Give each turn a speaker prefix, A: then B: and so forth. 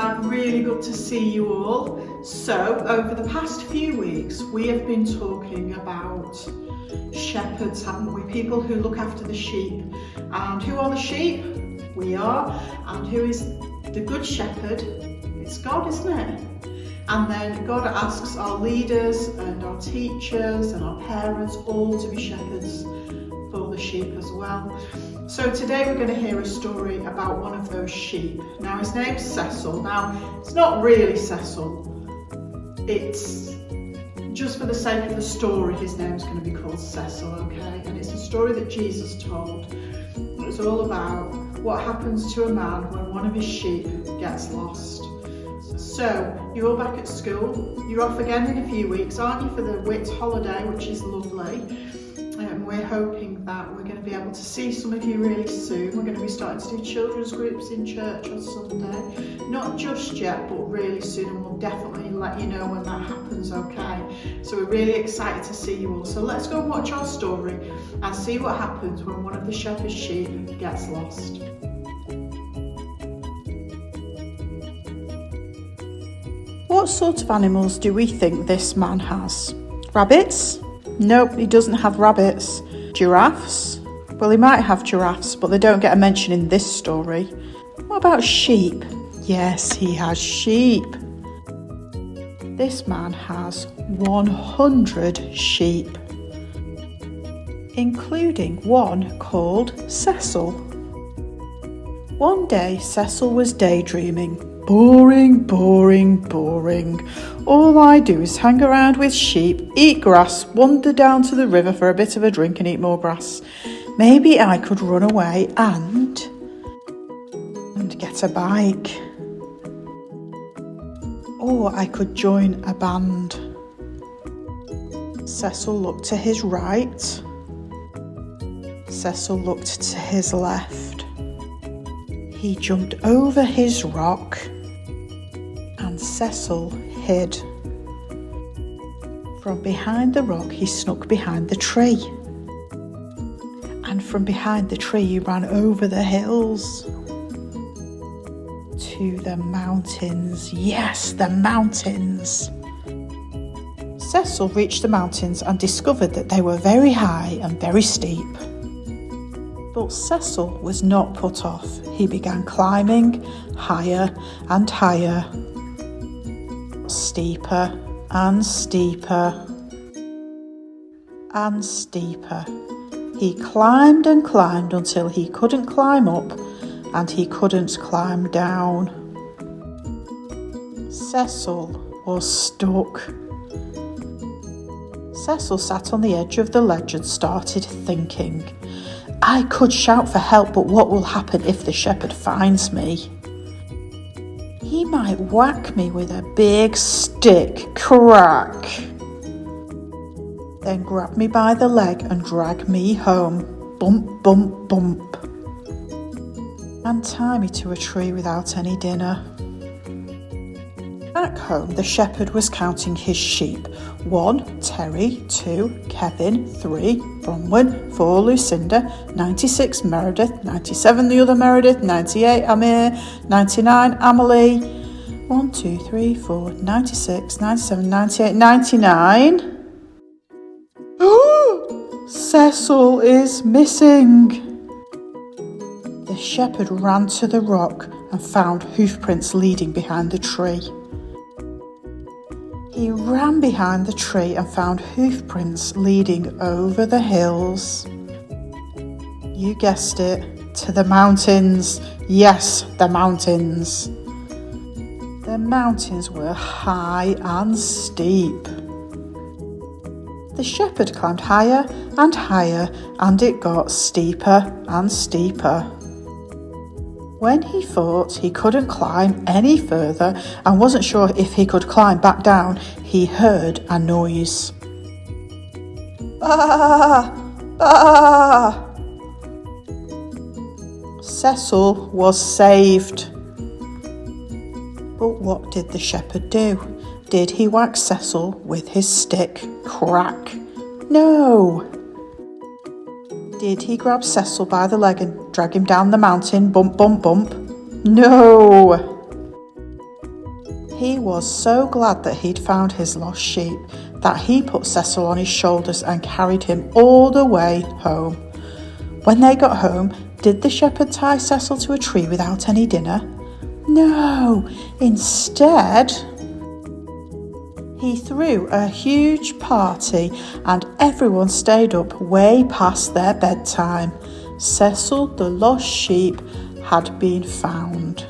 A: and really good to see you all. So, over the past few weeks, we have been talking about shepherds, haven't we? People who look after the sheep. And who are the sheep? We are. And who is the good shepherd? It's God, isn't it? And then God asks our leaders and our teachers and our parents all to be shepherds for the sheep as well. So today we're going to hear a story about one of those sheep. Now his name's Cecil. Now it's not really Cecil. It's just for the sake of the story his name's going to be called Cecil, okay? And it's a story that Jesus told. It's all about what happens to a man when one of his sheep gets lost. So you're all back at school. You're off again in a few weeks, aren't you, for the Whit holiday, which is lovely. We're hoping that we're going to be able to see some of you really soon. We're going to be starting to do children's groups in church on Sunday. Not just yet, but really soon, and we'll definitely let you know when that happens, okay? So we're really excited to see you all. So let's go and watch our story and see what happens when one of the shepherd's sheep gets lost. What sort of animals do we think this man has? Rabbits? Nope, he doesn't have rabbits. Giraffes? Well, he might have giraffes, but they don't get a mention in this story. What about sheep? Yes, he has sheep. This man has 100 sheep, including one called Cecil. One day, Cecil was daydreaming. Boring, boring, boring. All I do is hang around with sheep, eat grass, wander down to the river for a bit of a drink and eat more grass. Maybe I could run away and get a bike. Or I could join a band. Cecil looked to his right. Cecil looked to his left. He jumped over his rock and Cecil hid. From behind the rock he snuck behind the tree. And from behind the tree he ran over the hills to the mountains. Yes, the mountains. Cecil reached the mountains and discovered that they were very high and very steep. But Cecil was not put off. He began climbing higher and higher, steeper and steeper and steeper. He climbed and climbed until he couldn't climb up and he couldn't climb down. Cecil was stuck. Cecil sat on the edge of the ledge and started thinking. I could shout for help, but what will happen if the shepherd finds me? He might whack me with a big stick, crack. Then grab me by the leg and drag me home, bump, bump, bump. And tie me to a tree without any dinner. Back home, the shepherd was counting his sheep. 1, Terry, 2, Kevin, 3, Bronwyn, 4, Lucinda, 96, Meredith, 97, the other Meredith, 98, Amir, 99, Amelie, 1, 2, 3, 4, 96, 97, 98, 99. Cecil is missing. The shepherd ran to the rock and found hoofprints leading behind the tree. He ran behind the tree and found hoofprints leading over the hills. You guessed it, to the mountains. Yes, the mountains. The mountains were high and steep. The shepherd climbed higher and higher, and it got steeper and steeper. When he thought he couldn't climb any further and wasn't sure if he could climb back down, he heard a noise. Bah! Bah! Cecil was saved. But what did the shepherd do? Did he whack Cecil with his stick? Crack! No! Did he grab Cecil by the leg and drag him down the mountain? Bump, bump, bump? No! He was so glad that he'd found his lost sheep that he put Cecil on his shoulders and carried him all the way home. When they got home, did the shepherd tie Cecil to a tree without any dinner? No, instead, he threw a huge party and everyone stayed up way past their bedtime. Cecil the lost sheep had been found.